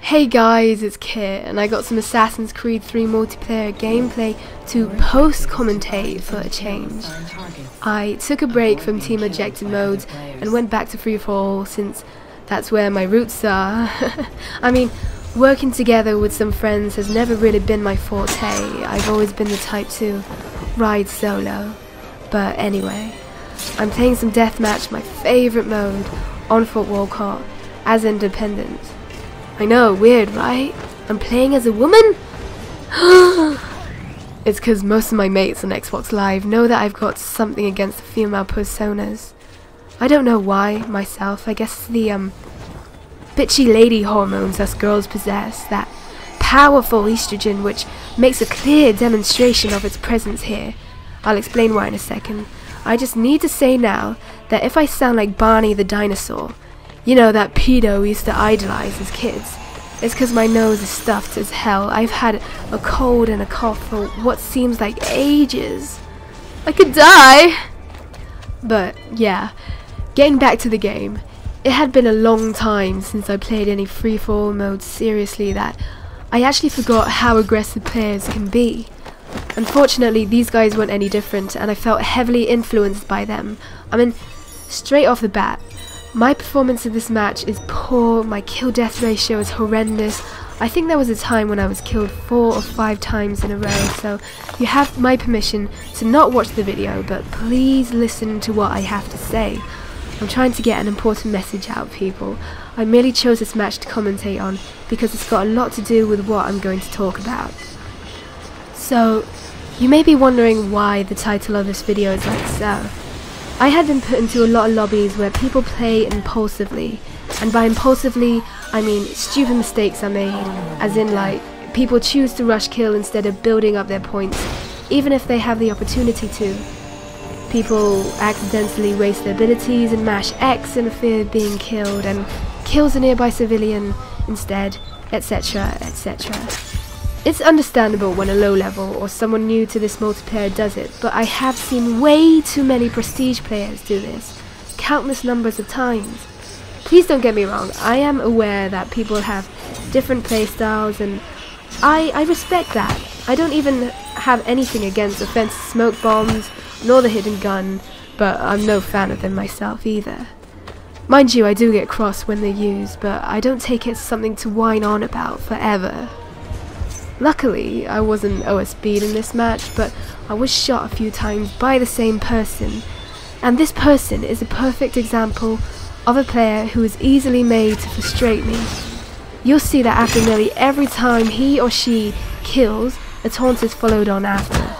Hey guys, it's Kit, and I got some Assassin's Creed 3 multiplayer gameplay to post-commentate for a change. I took a break from team objective modes and went back to free-for-all since that's where my roots are. I mean, working together with some friends has never really been my forte. I've always been the type to ride solo. But anyway, I'm playing some deathmatch, my favourite mode, on foot Walcott, as independent. I know, weird, right? I'm playing as a woman? It's because most of my mates on Xbox Live know that I've got something against the female personas. I don't know why, myself. I guess it's the, bitchy lady hormones us girls possess. That powerful estrogen which makes a clear demonstration of its presence here. I'll explain why in a second. I just need to say now that if I sound like Barney the dinosaur, you know, that pedo we used to idolize as kids, it's because my nose is stuffed as hell. I've had a cold and a cough for what seems like ages. I could die! But, yeah, getting back to the game. It had been a long time since I played any free-for-all mode seriously that I actually forgot how aggressive players can be. Unfortunately, these guys weren't any different, and I felt heavily influenced by them. I mean, straight off the bat, my performance in this match is poor, my kill-death ratio is horrendous. I think there was a time when I was killed 4 or 5 times in a row, so you have my permission to not watch the video, but please listen to what I have to say. I'm trying to get an important message out, people. I merely chose this match to commentate on because it's got a lot to do with what I'm going to talk about. So, you may be wondering why the title of this video is like so. I had been put into a lot of lobbies where people play impulsively, and by impulsively I mean stupid mistakes are made, as in like people choose to rush kill instead of building up their points, even if they have the opportunity to. People accidentally waste their abilities and mash X in fear of being killed, and kills a nearby civilian instead, etc, etc. It's understandable when a low level or someone new to this multiplayer does it, but I have seen way too many prestige players do this, countless numbers of times. Please don't get me wrong, I am aware that people have different playstyles and I respect that. I don't even have anything against offensive smoke bombs nor the hidden gun, but I'm no fan of them myself either. Mind you, I do get cross when they're used, but I don't take it as something to whine on about forever. Luckily, I wasn't OSB'd in this match, but I was shot a few times by the same person, and this person is a perfect example of a player who is easily made to frustrate me. You'll see that after nearly every time he or she kills, a taunt is followed on after.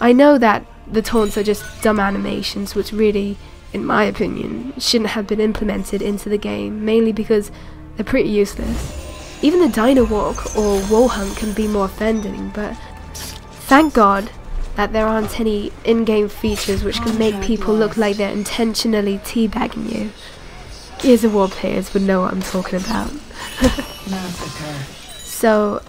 I know that the taunts are just dumb animations which really, in my opinion, shouldn't have been implemented into the game, mainly because they're pretty useless. Even the Dino Walk or Wall Hunt can be more offending, but thank God that there aren't any in-game features which can make people look like they're intentionally teabagging you. Gears of War players would know what I'm talking about. So,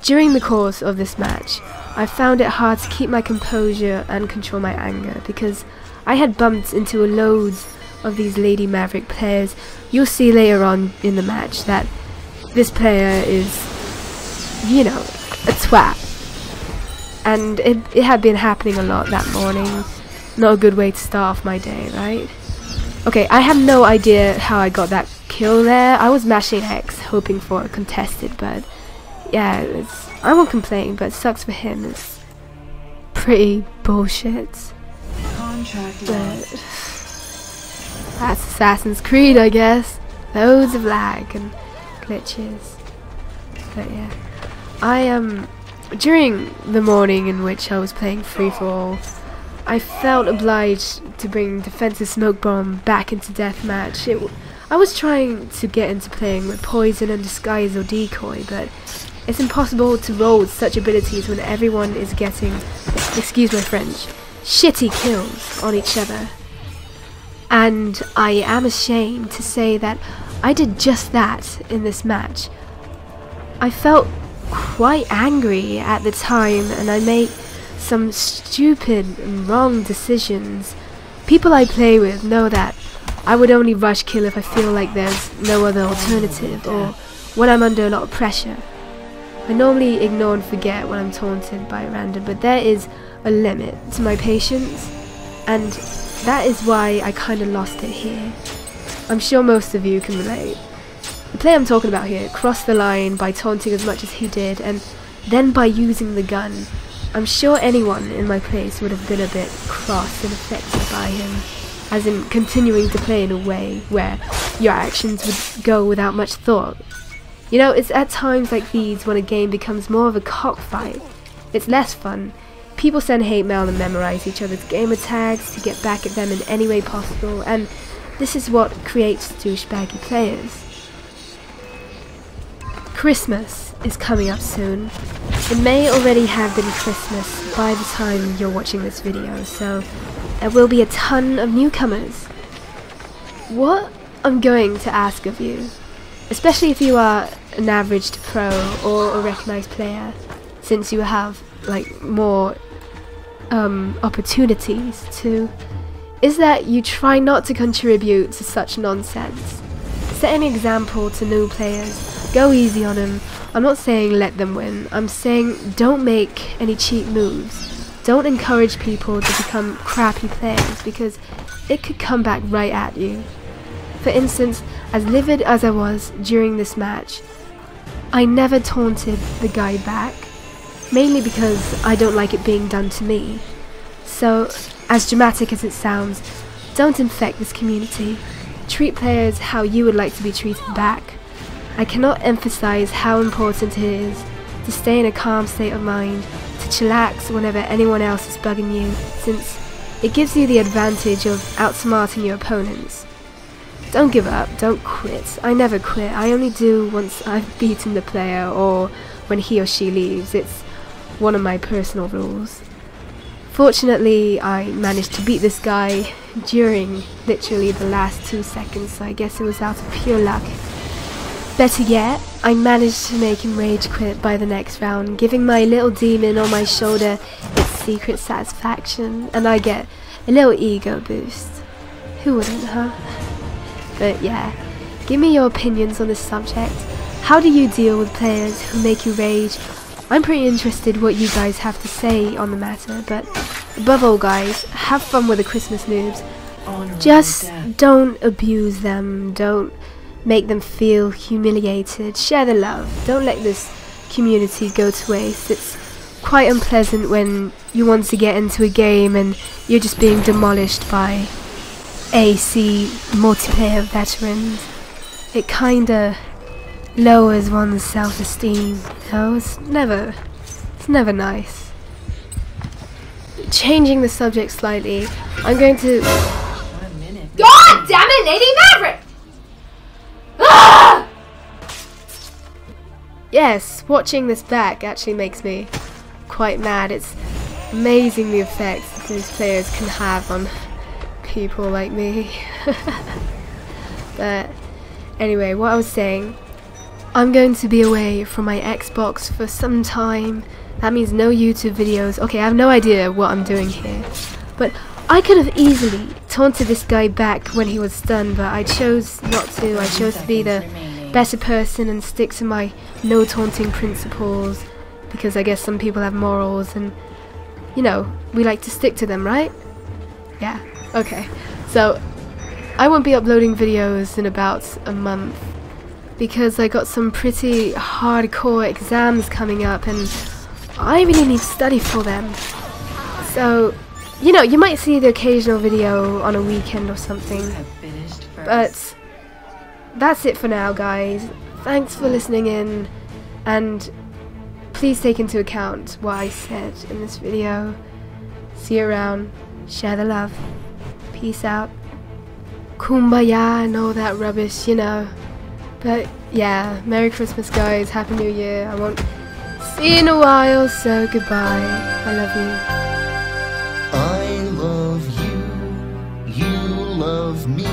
during the course of this match, I found it hard to keep my composure and control my anger because I had bumped into loads of these Lady Maverick players. You'll see later on in the match that this player is, you know, a twat. And it had been happening a lot that morning. Not a good way to start off my day, right? Okay, I have no idea how I got that kill there. I was mashing X, hoping for a contested, but yeah, I won't complain, but it sucks for him. It's pretty bullshit. But that's Assassin's Creed, I guess. Loads of lag and glitches. But yeah, during the morning in which I was playing free-for-all, I felt obliged to bring defensive smoke bomb back into deathmatch. I was trying to get into playing with poison and disguise or decoy, but it's impossible to roll with such abilities when everyone is getting, excuse my French, shitty kills on each other. And I am ashamed to say that I did just that in this match. I felt quite angry at the time and I made some stupid and wrong decisions. People I play with know that I would only rush kill if I feel like there's no other alternative, or when I'm under a lot of pressure. I normally ignore and forget when I'm taunted by a random, but there is a limit to my patience, and that is why I kinda lost it here. I'm sure most of you can relate. The player I'm talking about here crossed the line by taunting as much as he did, and then by using the gun. I'm sure anyone in my place would have been a bit cross and affected by him, as in continuing to play in a way where your actions would go without much thought. You know, it's at times like these when a game becomes more of a cockfight. It's less fun. People send hate mail and memorize each other's gamer tags to get back at them in any way possible, and this is what creates douchebaggy players. Christmas is coming up soon. It may already have been Christmas by the time you're watching this video, so there will be a ton of newcomers. What I'm going to ask of you, especially if you are an average to pro or a recognized player, since you have like more opportunities to, is that you try not to contribute to such nonsense. Set an example to new players. Go easy on them. I'm not saying let them win. I'm saying don't make any cheap moves. Don't encourage people to become crappy players, because it could come back right at you. For instance, as livid as I was during this match, I never taunted the guy back, mainly because I don't like it being done to me. So, as dramatic as it sounds, don't infect this community. Treat players how you would like to be treated back. I cannot emphasize how important it is to stay in a calm state of mind, to chillax whenever anyone else is bugging you, since it gives you the advantage of outsmarting your opponents. Don't give up, don't quit. I never quit. I only do once I've beaten the player or when he or she leaves. It's one of my personal rules. Fortunately, I managed to beat this guy during literally the last 2 seconds, so I guess it was out of pure luck. Better yet, I managed to make him rage quit by the next round, giving my little demon on my shoulder its secret satisfaction, and I get a little ego boost. Who wouldn't, huh? But yeah, give me your opinions on this subject. How do you deal with players who make you rage? I'm pretty interested what you guys have to say on the matter, but above all guys, have fun with the Christmas noobs. Just don't abuse them, don't make them feel humiliated, share the love, don't let this community go to waste. It's quite unpleasant when you want to get into a game and you're just being demolished by AC Multiplayer veterans. It kinda lowers one's self-esteem, you know? It's never nice. Changing the subject slightly, I'm going to... God damn it, Lady Maverick! Ah! Yes, watching this back actually makes me quite mad. It's amazing the effects that these players can have on people like me. But anyway, what I was saying, I'm going to be away from my Xbox for some time. That means no YouTube videos. Okay, I have no idea what I'm doing here, but I could have easily taunted this guy back when he was stunned, but I chose not to. I chose to be the better person and stick to my no taunting principles, because I guess some people have morals and, you know, we like to stick to them, right? Yeah, okay. So, I won't be uploading videos in about a month, because I got some pretty hardcore exams coming up and I really need to study for them. So, you know, you might see the occasional video on a weekend or something, but that's it for now, guys. Thanks for listening in, and please take into account what I said in this video. See you around, share the love, peace out, kumbaya and all that rubbish, you know. But yeah, Merry Christmas guys, Happy New Year. I won't see you in a while, so goodbye. I love you. I love you, you love me.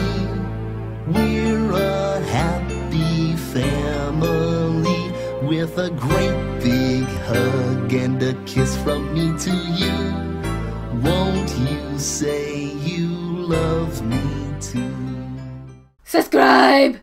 We're a happy family, with a great big hug and a kiss from me to you. Won't you say you love me too? Subscribe!